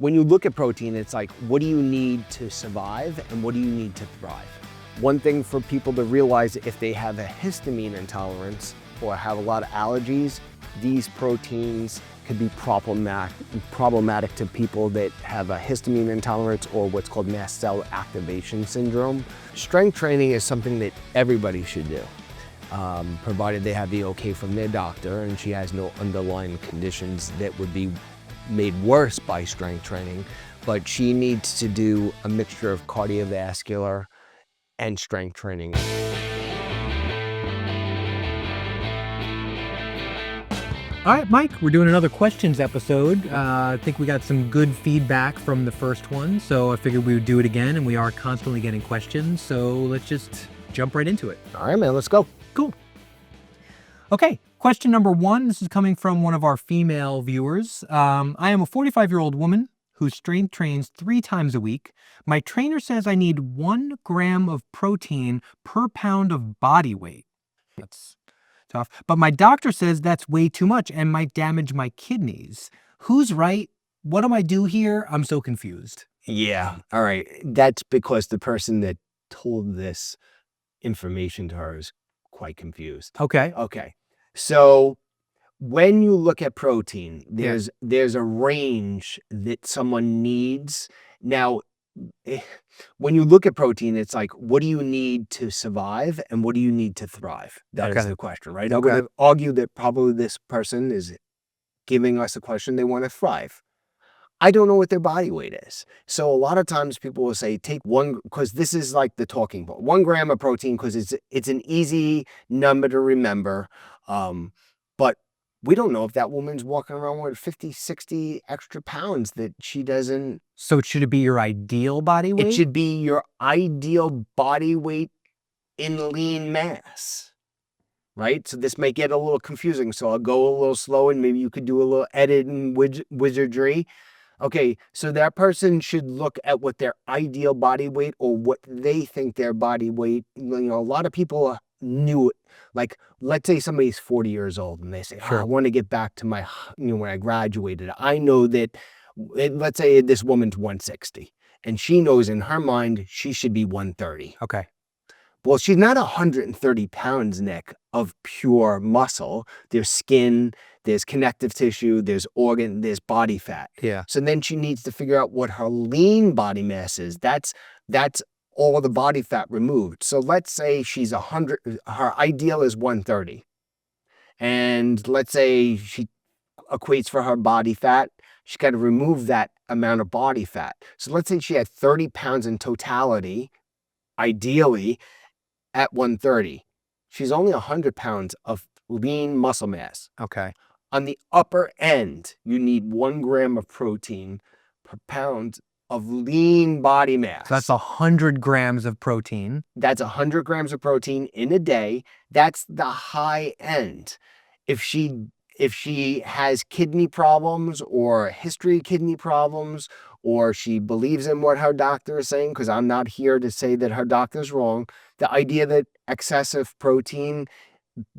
When you look at protein, it's like, what do you need to survive and what do you need to thrive? One thing for people to realize, if they have a histamine intolerance or have a lot of allergies, these proteins could be problematic to people that have a histamine intolerance or what's called mast cell activation syndrome. Strength training is something that everybody should do, provided they have the okay from their doctor and she has no underlying conditions that would be made worse by strength training. But she needs to do a mixture of cardiovascular and strength training. All right, Mike, we're doing another questions episode. I think we got some good feedback from the first one, so I figured we would do it again, and we are constantly getting questions, so let's just jump right into it. All right, man, let's go. Cool. Okay, question number 1. This is coming from one of our female viewers. I am a 45-year-old woman who strength trains 3 times a week. My trainer says I need 1 gram of protein per pound of body weight. That's tough. But my doctor says that's way too much and might damage my kidneys. Who's right? What do I do here? I'm so confused. Yeah, all right. That's because the person that told this information to her is quite confused. Okay. Okay. So when you look at protein, there's a range that someone needs. Now, when you look at protein, it's like, what do you need to survive and what do you need to thrive? That is the question, right? I would have argued that probably this person is giving us a question they want to thrive. I don't know what their body weight is. So a lot of times people will say, take 1, because this is like the talking point, 1 gram of protein, because it's an easy number to remember. But we don't know if that woman's walking around with 50, 60 extra pounds that she doesn't. So should it be your ideal body weight? It should be your ideal body weight in lean mass, right? So this might get a little confusing. So I'll go a little slow and maybe you could do a little edit and wizardry. Okay, so that person should look at what their ideal body weight or what they think their body weight, a lot of people knew it. Like, let's say somebody's 40 years old and they say, I want to get back to my, when I graduated. I know that, let's say this woman's 160 and she knows in her mind she should be 130. Okay. Well, she's not 130 pounds, Nick, of pure muscle. There's skin, there's connective tissue, there's organ, there's body fat. Yeah. So then she needs to figure out what her lean body mass is. That's all the body fat removed. So let's say she's 100, her ideal is 130. And let's say she equates for her body fat, she's got to remove that amount of body fat. So let's say she had 30 pounds in totality, ideally, at 130. She's only 100 pounds of lean muscle mass. Okay. On the upper end, you need 1 gram of protein per pound of lean body mass. So that's 100 grams of protein. That's 100 grams of protein in a day. That's the high end. If she has kidney problems or history of kidney problems, or she believes in what her doctor is saying, because I'm not here to say that her doctor's wrong, the idea that excessive protein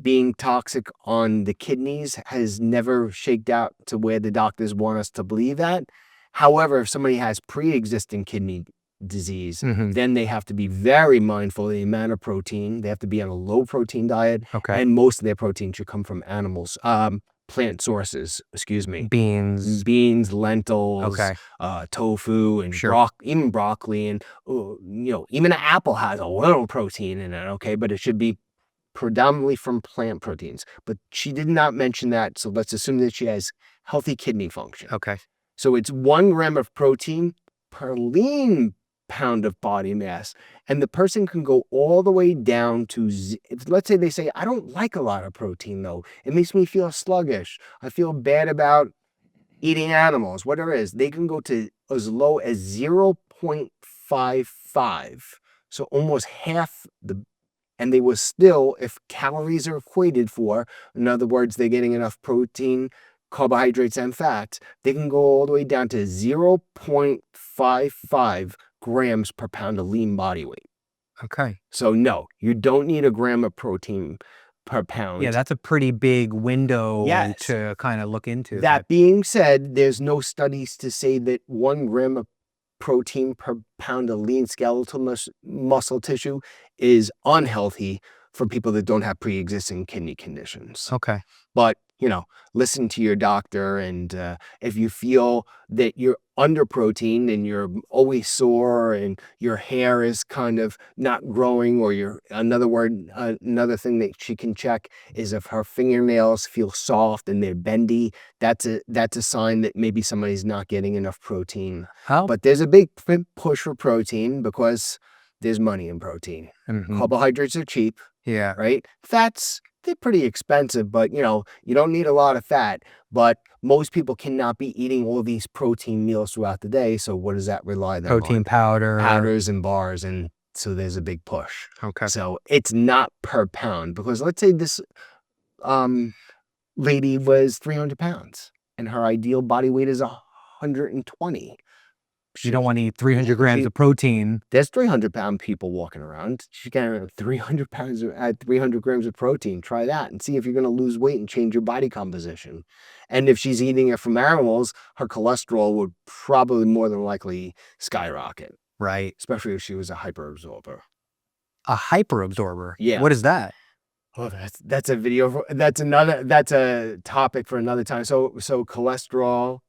being toxic on the kidneys has never shaked out to where the doctors want us to believe that. However, if somebody has pre-existing kidney disease, then they have to be very mindful of the amount of protein. They have to be on a low protein diet. Okay. And most of their protein should come from animals, plant sources, beans, lentils, tofu, and even broccoli, and even an apple has a little protein in it. Okay, but it should be predominantly from plant proteins. But she did not mention that, so let's assume that she has healthy kidney function. Okay. So it's 1 gram of protein per lean pound of body mass. And the person can go all the way down to, let's say they say, I don't like a lot of protein though. It makes me feel sluggish. I feel bad about eating animals, whatever it is. They can go to as low as 0.55. So almost half and they will still, if calories are equated for, in other words, they're getting enough protein, carbohydrates, and fats, they can go all the way down to 0.55 grams per pound of lean body weight. Okay. So no, you don't need a gram of protein per pound. Yeah, that's a pretty big window Yes. to kind of look into. That being said, there's no studies to say that 1 gram of protein per pound of lean skeletal muscle tissue is unhealthy for people that don't have pre-existing kidney conditions. Okay. But, listen to your doctor, and if you feel that you're under protein and you're always sore and your hair is kind of not growing, or another thing that she can check is if her fingernails feel soft and they're bendy, that's a sign that maybe somebody's not getting enough protein. How? But there's a big push for protein because there's money in protein. Carbohydrates are cheap. Yeah. Right? They're pretty expensive, but you don't need a lot of fat. But most people cannot be eating all these protein meals throughout the day. So what does that rely on? Protein powder. Powders and bars. And so there's a big push. Okay. So it's not per pound, because let's say this lady was 300 pounds and her ideal body weight is 120. You don't want to eat 300 grams of protein. There's 300-pound people walking around. She can have 300 pounds at 300 grams of protein. Try that and see if you're going to lose weight and change your body composition. And if she's eating it from animals, her cholesterol would probably more than likely skyrocket. Right. Especially if she was a hyperabsorber. A hyperabsorber? Yeah. What is that? Oh, that's a video. That's a topic for another time. So cholesterol.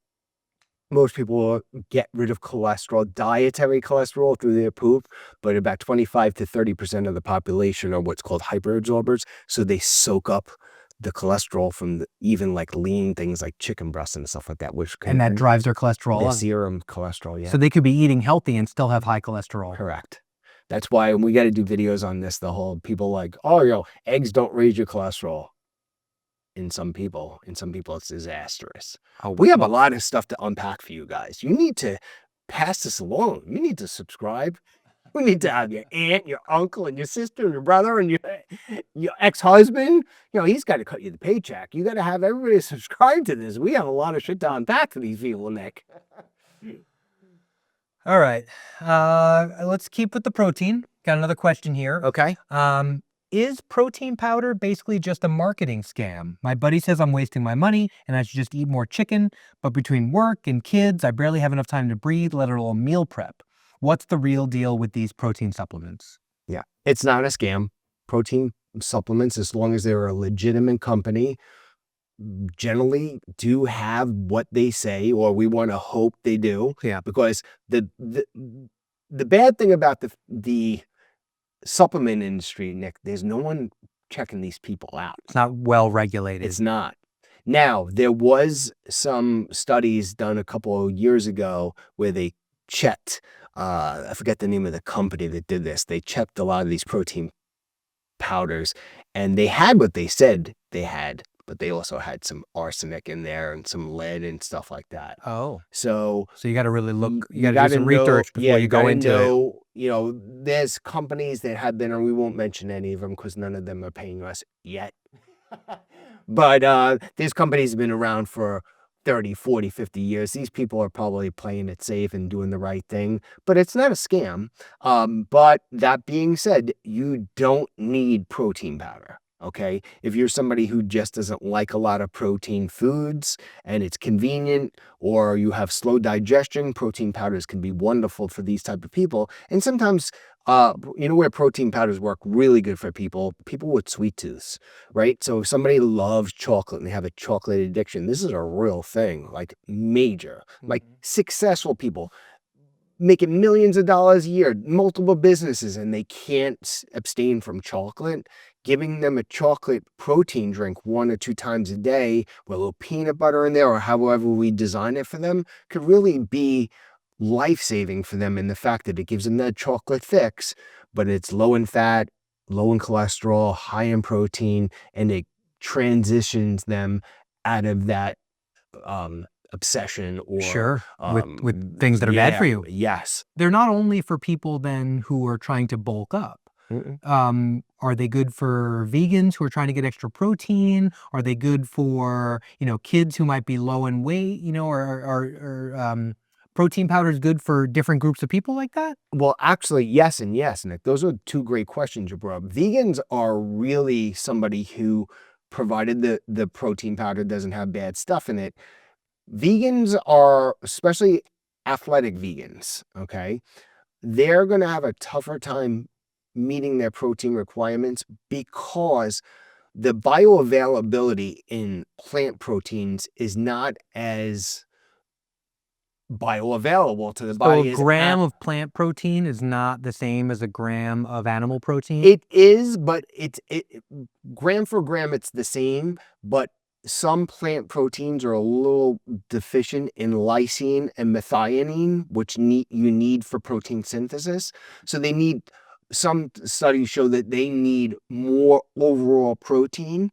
Most people get rid of cholesterol, dietary cholesterol, through their poop, but about 25 to 30% of the population are what's called hyperabsorbers. So they soak up the cholesterol from even like lean things like chicken breast and stuff like that, and that drives their cholesterol up. up. Serum cholesterol, yeah. So they could be eating healthy and still have high cholesterol. Correct. That's why we got to do videos on this. The whole people like, eggs don't raise your cholesterol. In some people, it's disastrous. We have a lot of stuff to unpack for you guys. You need to pass this along. You need to subscribe. We need to have your aunt, your uncle, and your sister, and your brother, and your ex-husband. He's got to cut you the paycheck. You got to have everybody subscribe to this. We have a lot of shit to unpack for these people, Nick. All right. Let's keep with the protein. Got another question here. Okay. Is protein powder basically just a marketing scam? My buddy says I'm wasting my money and I should just eat more chicken, but between work and kids, I barely have enough time to breathe, let alone meal prep. What's the real deal with these protein supplements? Yeah, it's not a scam. Protein supplements, as long as they're a legitimate company, generally do have what they say, or we want to hope they do. Yeah. Because the bad thing about the supplement industry, Nick, there's no one checking these people out. It's not well regulated. It's not. Now, there was some studies done a couple of years ago where they checked, I forget the name of the company that did this. They checked a lot of these protein powders, and they had what they said they had, but they also had some arsenic in there and some lead and stuff like that. Oh. So you got to really look, you got to do some research before you go into it. There's companies that have been, and we won't mention any of them because none of them are paying us yet. But there's companies that have been around for 30, 40, 50 years. These people are probably playing it safe and doing the right thing, but it's not a scam. But that being said, you don't need protein powder. Okay, if you're somebody who just doesn't like a lot of protein foods and it's convenient, or you have slow digestion, protein powders can be wonderful for these type of people. And sometimes, where protein powders work really good for people with sweet tooths, right? So if somebody loves chocolate and they have a chocolate addiction, this is a real thing, like major, like successful people making millions of dollars a year, multiple businesses, and they can't abstain from chocolate. Giving them a chocolate protein drink 1 or 2 times a day with a little peanut butter in there, or however we design it for them, could really be life-saving for them, in the fact that it gives them that chocolate fix, but it's low in fat, low in cholesterol, high in protein, and it transitions them out of that obsession or with things that are bad for you. Yes. They're not only for people then who are trying to bulk up. Are they good for vegans who are trying to get extra protein? Are they good for, kids who might be low in weight, or protein powder is good for different groups of people like that? Well, actually, yes and yes, Nick. Those are two great questions you brought up. Vegans are really somebody who, provided the protein powder doesn't have bad stuff in it, vegans are, especially athletic vegans, okay? They're going to have a tougher time meeting their protein requirements because the bioavailability in plant proteins is not as bioavailable to the So a body as gram of plant protein is not the same as a gram of animal protein? it is, but it gram for gram it's the same, but some plant proteins are a little deficient in lysine and methionine, which you need for protein synthesis. So they need, some studies show that they need more overall protein.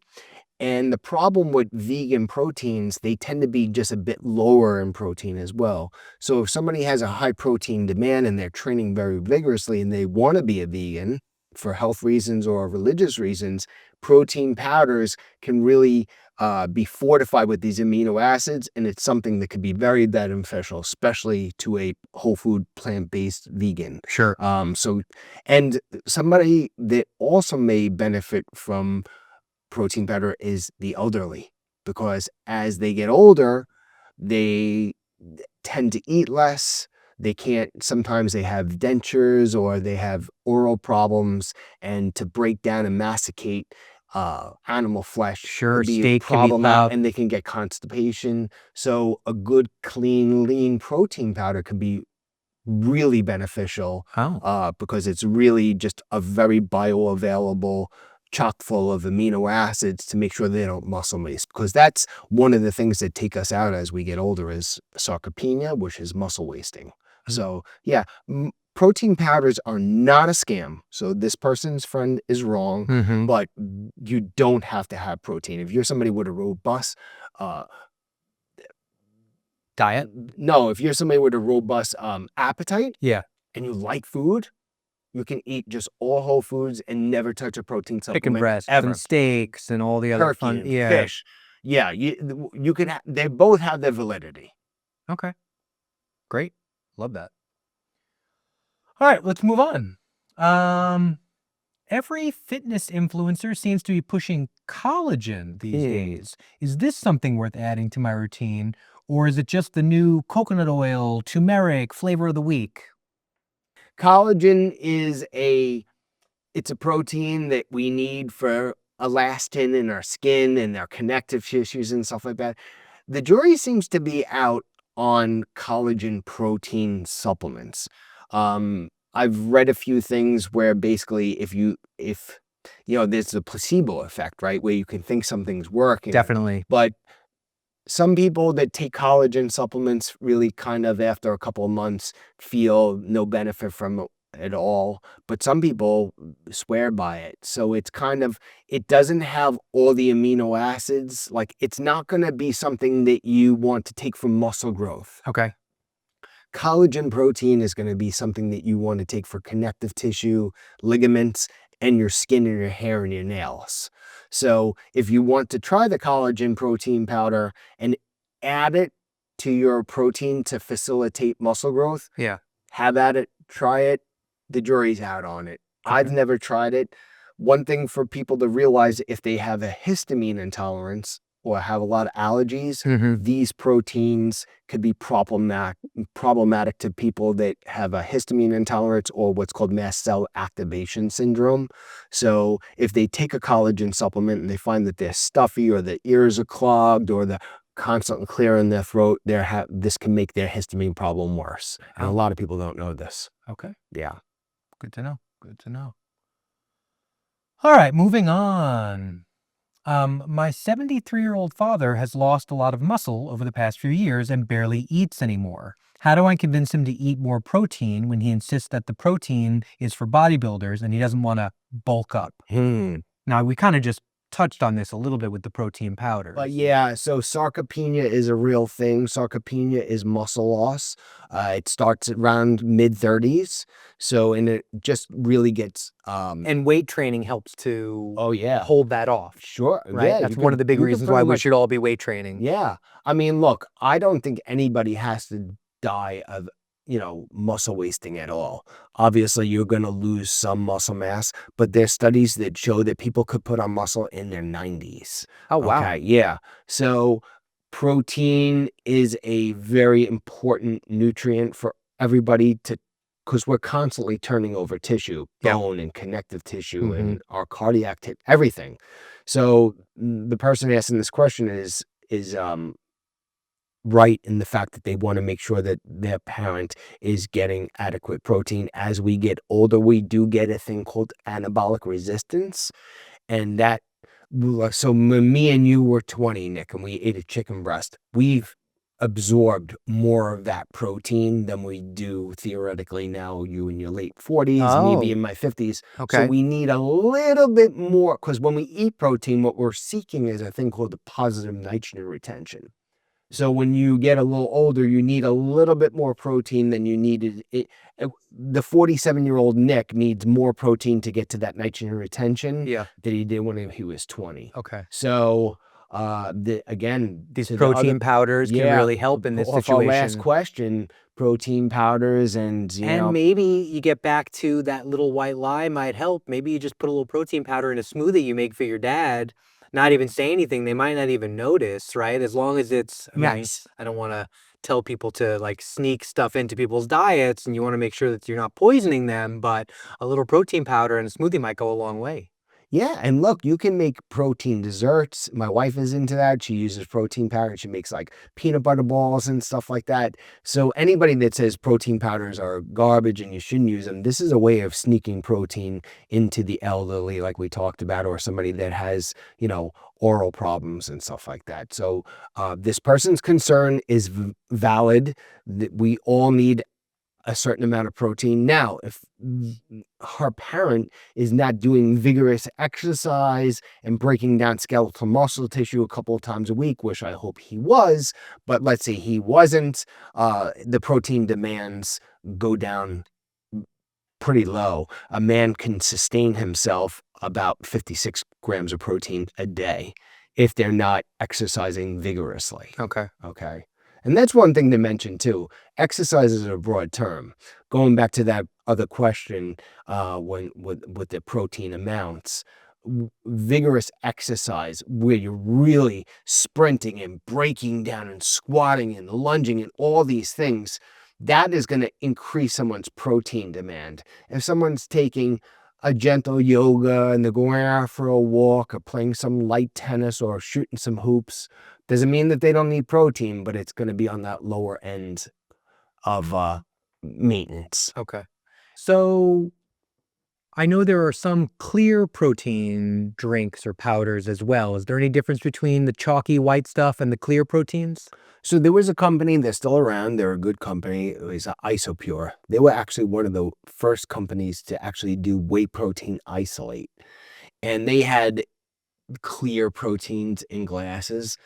And the problem with vegan proteins, they tend to be just a bit lower in protein as well. So if somebody has a high protein demand and they're training very vigorously and they want to be a vegan for health reasons or religious reasons, protein powders can really be fortified with these amino acids. And it's something that could be very beneficial, especially to a whole food, plant-based vegan. Sure. And somebody that also may benefit from protein powder is the elderly, because as they get older, they tend to eat less. They can't, sometimes they have dentures or they have oral problems, and to break down and masticate animal flesh Sure, could be a steak can be problem, tough. and they can get constipation. So a good, clean, lean protein powder could be really beneficial because it's really just a very bioavailable, chock full of amino acids to make sure they don't muscle waste, because that's one of the things that take us out as we get older is sarcopenia, which is muscle wasting. So yeah, protein powders are not a scam. So this person's friend is wrong, but you don't have to have protein. If you're somebody with a robust diet? No, if you're somebody with a robust appetite, Yeah. and you like food, you can eat just all whole foods and never touch a protein supplement Chicken breasts ever. and steaks and all the other Turkey fun, and yeah. fish. Yeah, you can. They both have their validity. Okay, great, love that. All right, let's move on. Every fitness influencer seems to be pushing collagen these days. Is this something worth adding to my routine, or is it just the new coconut oil, turmeric flavor of the week? Collagen is it's a protein that we need for elastin in our skin and our connective tissues and stuff like that. The jury seems to be out on collagen protein supplements. I've read a few things where basically if there's a placebo effect, right? Where you can think something's working. Definitely. But some people that take collagen supplements really kind of after a couple of months feel no benefit from it at all. But some people swear by it. So it's kind of, it doesn't have all the amino acids. Like, it's not going to be something that you want to take for muscle growth. Okay. Collagen protein is going to be something that you want to take for connective tissue, ligaments, and your skin and your hair and your nails. So if you want to try the collagen protein powder and add it to your protein to facilitate muscle growth, yeah, have at it, try it. The jury's out on it. Okay. I've never tried it. One thing for people to realize, if they have a histamine intolerance or have a lot of allergies, these proteins could be problematic to people that have a histamine intolerance or what's called mast cell activation syndrome. So if they take a collagen supplement and they find that they're stuffy or the ears are clogged or the constant clear in their throat, this can make their histamine problem worse. And a lot of people don't know this. Okay. Yeah. Good to know. Good to know. All right, moving on. My 73-year-old father has lost a lot of muscle over the past few years and barely eats anymore. How do I convince him to eat more protein when he insists that the protein is for bodybuilders and he doesn't want to bulk up? Now, we kind of just touched on this a little bit with the protein powders. But yeah, so sarcopenia is a real thing. Sarcopenia is muscle loss. It starts around mid-30s. So, and it just really gets... and weight training helps to hold that off. Sure. Right? Yeah, that's one of the big reasons why we should all be weight training. Yeah. I mean, look, I don't think anybody has to die of, muscle wasting at all. Obviously, you're going to lose some muscle mass, but there's studies that show that people could put on muscle in their 90s. Oh, wow. Okay, yeah. So protein is a very important nutrient for everybody because we're constantly turning over tissue, bone and connective tissue and our cardiac everything. So the person asking this question is right in the fact that they want to make sure that their parent is getting adequate protein. As we get older, we do get a thing called anabolic resistance. And so when me and you were 20, Nick, and we ate a chicken breast, we've absorbed more of that protein than we do theoretically now, you in your late 40s, maybe in my 50s. Okay. So we need a little bit more, because when we eat protein, what we're seeking is a thing called the positive nitrogen retention. So when you get a little older, you need a little bit more protein than you needed. The 47-year-old Nick needs more protein to get to that nitrogen retention that he did when he was 20. Okay. So again, these protein powders can really help in this situation. Our last question, protein powders and maybe you get back to that little white lie might help. Maybe you just put a little protein powder in a smoothie you make for your dad. Not even say anything. They might not even notice, right? As long as it's nice. I don't want to tell people to like sneak stuff into people's diets, and you want to make sure that you're not poisoning them, but a little protein powder in a smoothie might go a long way. Yeah, and look, you can make protein desserts. My wife is into that. She uses protein powder. She makes like peanut butter balls and stuff like that. So anybody that says protein powders are garbage and you shouldn't use them, this is a way of sneaking protein into the elderly, like we talked about, or somebody that has, oral problems and stuff like that. So this person's concern is valid. That we all need a certain amount of protein. Now, if her parent is not doing vigorous exercise and breaking down skeletal muscle tissue a couple of times a week, which I hope he was, but let's say he wasn't, the protein demands go down pretty low. A man can sustain himself about 56 grams of protein a day if they're not exercising vigorously. Okay. And that's one thing to mention too. Exercise is a broad term. Going back to that other question, with the protein amounts, vigorous exercise where you're really sprinting and breaking down and squatting and lunging and all these things, that is going to increase someone's protein demand. If someone's taking a gentle yoga and they're going out for a walk or playing some light tennis or shooting some hoops, doesn't mean that they don't need protein, but it's going to be on that lower end of maintenance. Okay. So I know there are some clear protein drinks or powders as well. Is there any difference between the chalky white stuff and the clear proteins? So there was a company that's still around. They're a good company. It was Isopure. They were actually one of the first companies to actually do whey protein isolate. And they had clear proteins in glasses.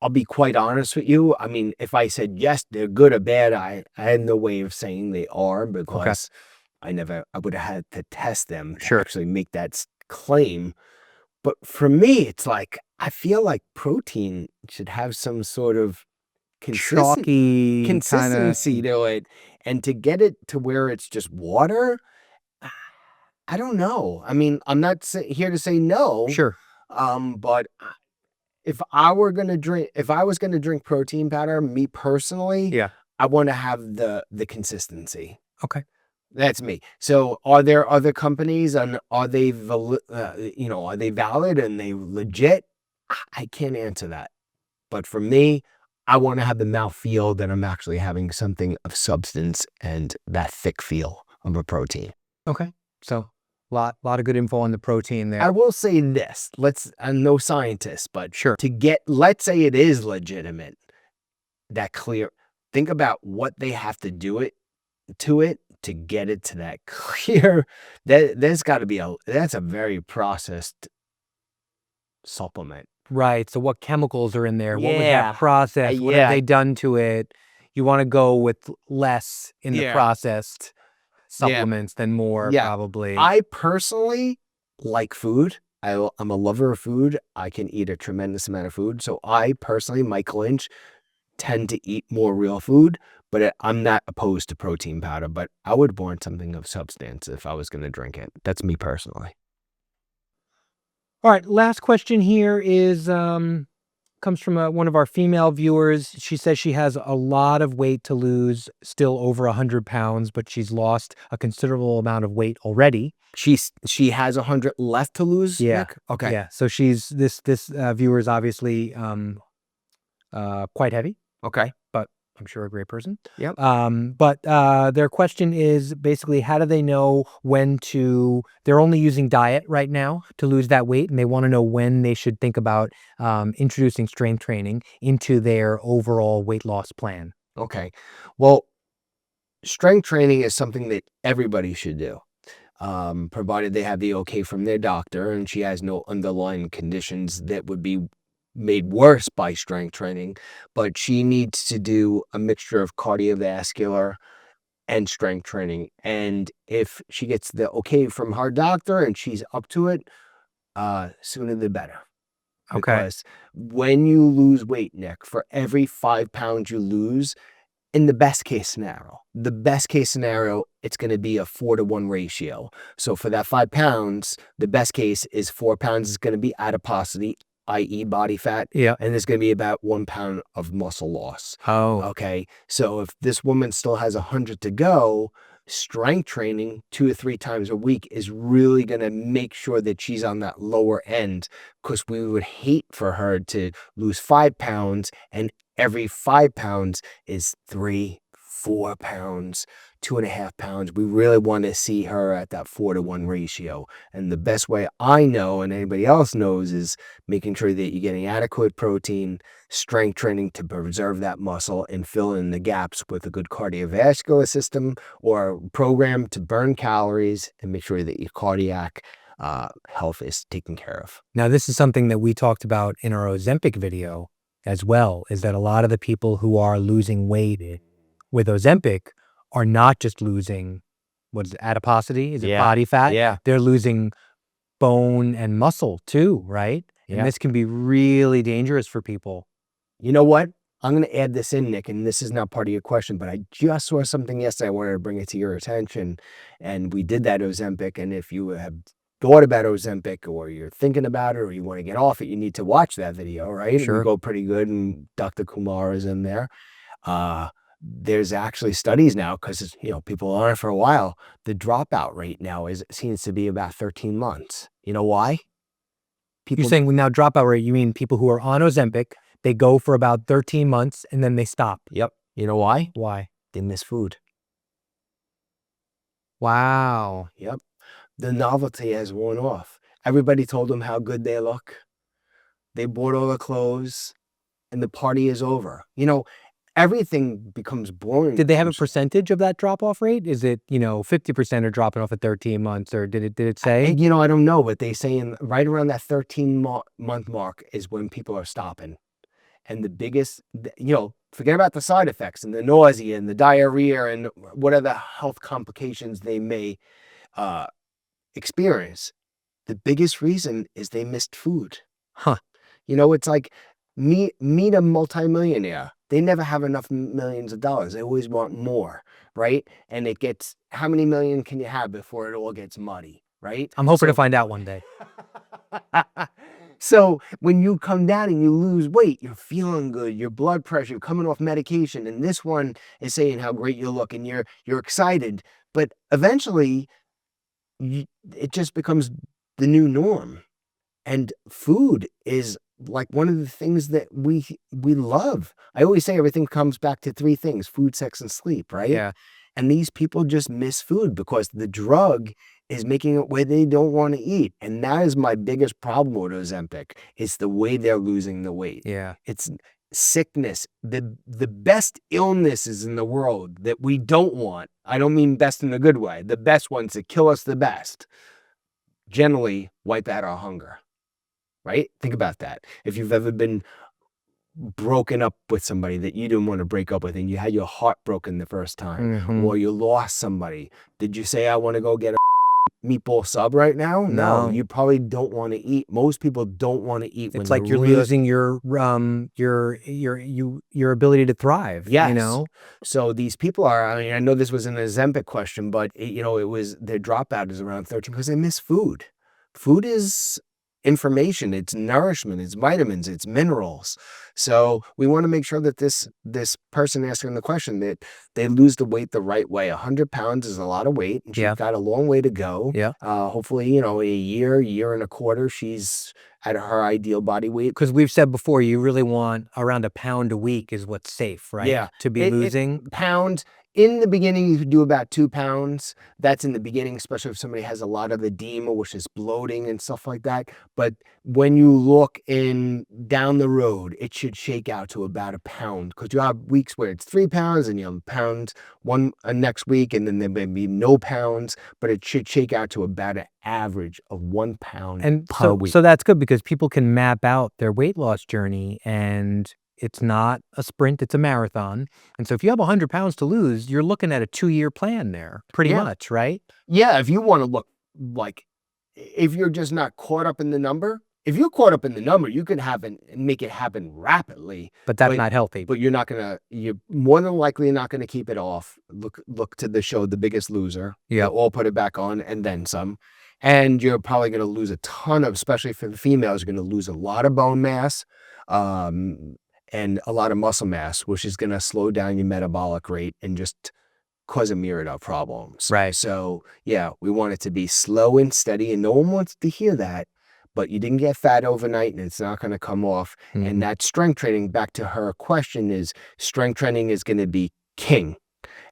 I'll be quite honest with you. I mean, if I said yes, they're good or bad, I had no way of saying they are, because I would have had to test them to actually make that claim. But for me, it's like, I feel like protein should have some sort of consistency to it. And to get it to where it's just water, I don't know. I mean, I'm not here to say no. Sure. But if I was going to drink protein powder, me personally, I want to have the consistency. Okay. That's me. So are there other companies, and are they valid and they legit? I can't answer that. But for me, I want to have the mouthfeel that I'm actually having something of substance and that thick feel of a protein. Okay. So lot of good info on the protein there. I will say this. I'm no scientist, but sure. Let's say it is legitimate, that clear. Think about what they have to do to get it to that clear. There's got to be that's a very processed supplement. Right. So what chemicals are in there? What was that process? What have they done to it? You want to go with less in the processed supplements than more, probably. I personally like food. I'm a lover of food. I can eat a tremendous amount of food. So I personally, Michael Lynch, tend to eat more real food. But I'm not opposed to protein powder, but I would want something of substance if I was going to drink it. That's me personally. All right, last question here is comes from one of our female viewers. She says she has a lot of weight to lose, still over 100 pounds, but she's lost a considerable amount of weight already. She has 100 left to lose, Yeah. Nick? Okay. Yeah. So she's this viewer is obviously quite heavy. Okay. But I'm sure a great person. Yep. But their question is basically, how do they know when to, they're only using diet right now to lose that weight, and they want to know when they should think about introducing strength training into their overall weight loss plan. Okay. Well, strength training is something that everybody should do, provided they have the okay from their doctor and she has no underlying conditions that would be made worse by strength training. But she needs to do a mixture of cardiovascular and strength training. And if she gets the okay from her doctor and she's up to it, sooner the better. Okay. Because when you lose weight, Nick, for every 5 pounds you lose, in the best case scenario, it's going to be a 4-to-1 ratio. So for that 5 pounds, the best case is 4 pounds is going to be adiposity, i.e. body fat. Yeah. And there's going to be about 1 pound of muscle loss. Oh. Okay. So if this woman still has 100 to go, strength training 2 or 3 times a week is really going to make sure that she's on that lower end, because we would hate for her to lose 5 pounds and every 5 pounds is 3, 4 pounds, 2.5 pounds. We really want to see her at that 4-to-1 ratio. And the best way I know, and anybody else knows, is making sure that you're getting adequate protein, strength training to preserve that muscle, and fill in the gaps with a good cardiovascular system or a program to burn calories and make sure that your cardiac health is taken care of. Now, this is something that we talked about in our Ozempic video as well, is that a lot of the people who are losing weight with Ozempic are not just losing, what is it, adiposity? Is it body fat? Yeah. They're losing bone and muscle too, right? Yeah. And this can be really dangerous for people. You know what? I'm going to add this in, Nick, and this is not part of your question, but I just saw something yesterday. I wanted to bring it to your attention, and we did that Ozempic. And if you have thought about Ozempic, or you're thinking about it, or you want to get off it, you need to watch that video, right? Sure. We go pretty good, and Dr. Kumar is in there. There's actually studies now, because people are on it for a while. The dropout rate now seems to be about 13 months. You know why? You're saying with now dropout rate, you mean people who are on Ozempic, they go for about 13 months and then they stop. Yep. You know why? Why? They miss food. Wow. Yep. The novelty has worn off. Everybody told them how good they look. They bought all the clothes, and the party is over. Everything becomes boring. Did they have a percentage of that drop-off rate? Is it, 50% are dropping off at 13 months, or did it say? I don't know, but they say right around that 13-month mark is when people are stopping. And the biggest, forget about the side effects and the nausea and the diarrhea and whatever health complications they may experience. The biggest reason is they missed food. Huh. It's like meet a multimillionaire. They never have enough millions of dollars. They always want more, right? And it gets, how many million can you have before it all gets muddy, right? I'm hoping to find out one day. So when you come down and you lose weight, you're feeling good, your blood pressure, you're coming off medication, and this one is saying how great you look, and you're excited. But eventually, it just becomes the new norm. And food is like one of the things that we love. I always say everything comes back to 3 things: food, sex, and sleep, right? Yeah. And these people just miss food because the drug is making it where they don't want to eat. And that is my biggest problem with Ozempic. It's the way they're losing the weight. Yeah. It's sickness. The best illnesses in the world that we don't want, I don't mean best in a good way, the best ones that kill us the best, generally wipe out our hunger, right? Think about that. If you've ever been broken up with somebody that you didn't want to break up with, and you had your heart broken the first time, or you lost somebody, did you say, I want to go get a meatball sub right now, no, No. you probably don't want to eat. Most people don't want to eat. It's like you're losing your ability to thrive. Yes. You know? So these people are, I mean, I know this was an Ozempic question, but it was their dropout is around 13 because they miss food. Food is information, it's nourishment, it's vitamins, it's minerals. So we want to make sure that this person asking the question, that they lose the weight the right way. 100 pounds is a lot of weight, and she's got a long way to go. Yeah. Hopefully, a year and a quarter, she's at her ideal body weight. Because we've said before, you really want around a pound a week is what's safe, right? Yeah. To be losing. Pounds. In the beginning, you could do about 2 pounds. That's in the beginning, especially if somebody has a lot of edema, which is bloating and stuff like that. But when you look down the road, it should shake out to about a pound, because you have weeks where it's 3 pounds and you have pounds next week, and then there may be no pounds, but it should shake out to about an average of 1 pound per week. So that's good, because people can map out their weight loss journey, and it's not a sprint, it's a marathon. And so if you have 100 pounds to lose, you're looking at a 2-year plan there, pretty much, right? Yeah, if you want to look like, if you're just not caught up in the number, if you're caught up in the number, you can make it happen rapidly. But that's not healthy. But you're more than likely not going to keep it off. Look to the show, The Biggest Loser. Yeah. Or put it back on and then some. And you're probably going to lose a ton of, especially for the females, you're going to lose a lot of bone mass. And a lot of muscle mass, which is going to slow down your metabolic rate and just cause a myriad of problems. Right. So, yeah, we want it to be slow and steady, and no one wants to hear that, but you didn't get fat overnight, and it's not going to come off. Mm-hmm. And that strength training, back to her question, is strength training is going to be king.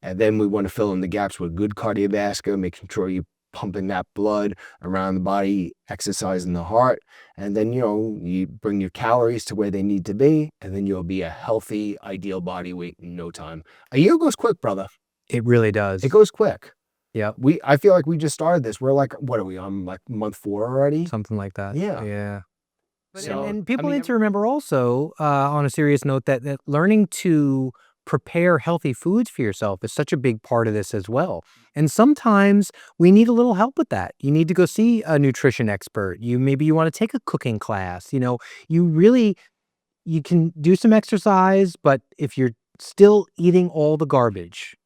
And then we want to fill in the gaps with good cardiovascular, making sure you pumping that blood around the body, exercising the heart, and then you bring your calories to where they need to be, and then you'll be a healthy, ideal body weight in no time. A year goes quick, brother. It really does. It goes quick. Yeah. I feel like we just started this. We're like, what are we on, like month 4 already? Something like that. Yeah. Yeah. So, and people need to remember also, on a serious note, that learning to prepare healthy foods for yourself is such a big part of this as well. And sometimes we need a little help with that. You need to go see a nutrition expert. Maybe you want to take a cooking class. You can do some exercise, but if you're still eating all the garbage,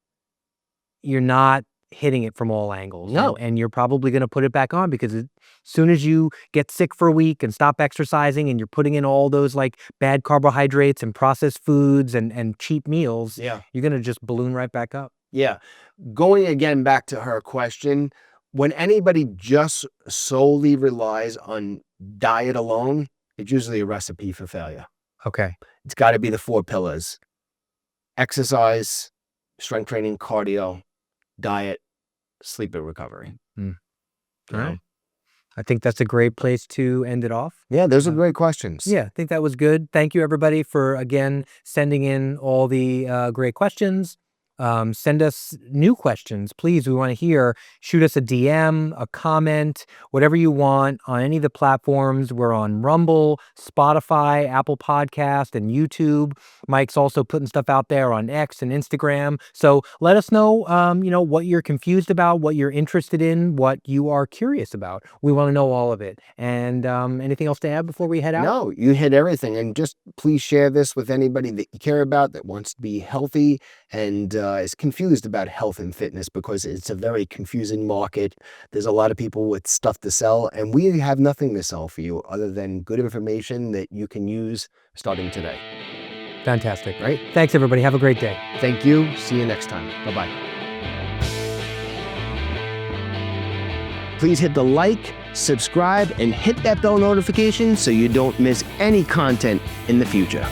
you're not hitting it from all angles. No. And you're probably going to put it back on, because as soon as you get sick for a week and stop exercising, and you're putting in all those like bad carbohydrates and processed foods and cheap meals, you're going to just balloon right back up. Yeah. Going again back to her question, when anybody just solely relies on diet alone, it's usually a recipe for failure. Okay. It's got to be the 4 pillars: exercise, strength training, cardio, diet, sleep, and recovery. All right. I think that's a great place to end it off. Yeah, those are great questions. Yeah, I think that was good. Thank you, everybody, for, again, sending in all the great questions. Send us new questions, please. We want to hear. Shoot us a DM, a comment, whatever you want on any of the platforms. We're on Rumble, Spotify, Apple Podcast, and YouTube. Mike's also putting stuff out there on X and Instagram. So let us know, what you're confused about, what you're interested in, what you are curious about. We want to know all of it. And anything else to add before we head out? No, you hit everything. And just please share this with anybody that you care about, that wants to be healthy and is confused about health and fitness, because it's a very confusing market. There's a lot of people with stuff to sell, and we have nothing to sell for you other than good information that you can use starting today. Fantastic. Right? Thanks, everybody. Have a great day. Thank you. See you next time. Bye-bye. Please hit the like, subscribe, and hit that bell notification so you don't miss any content in the future.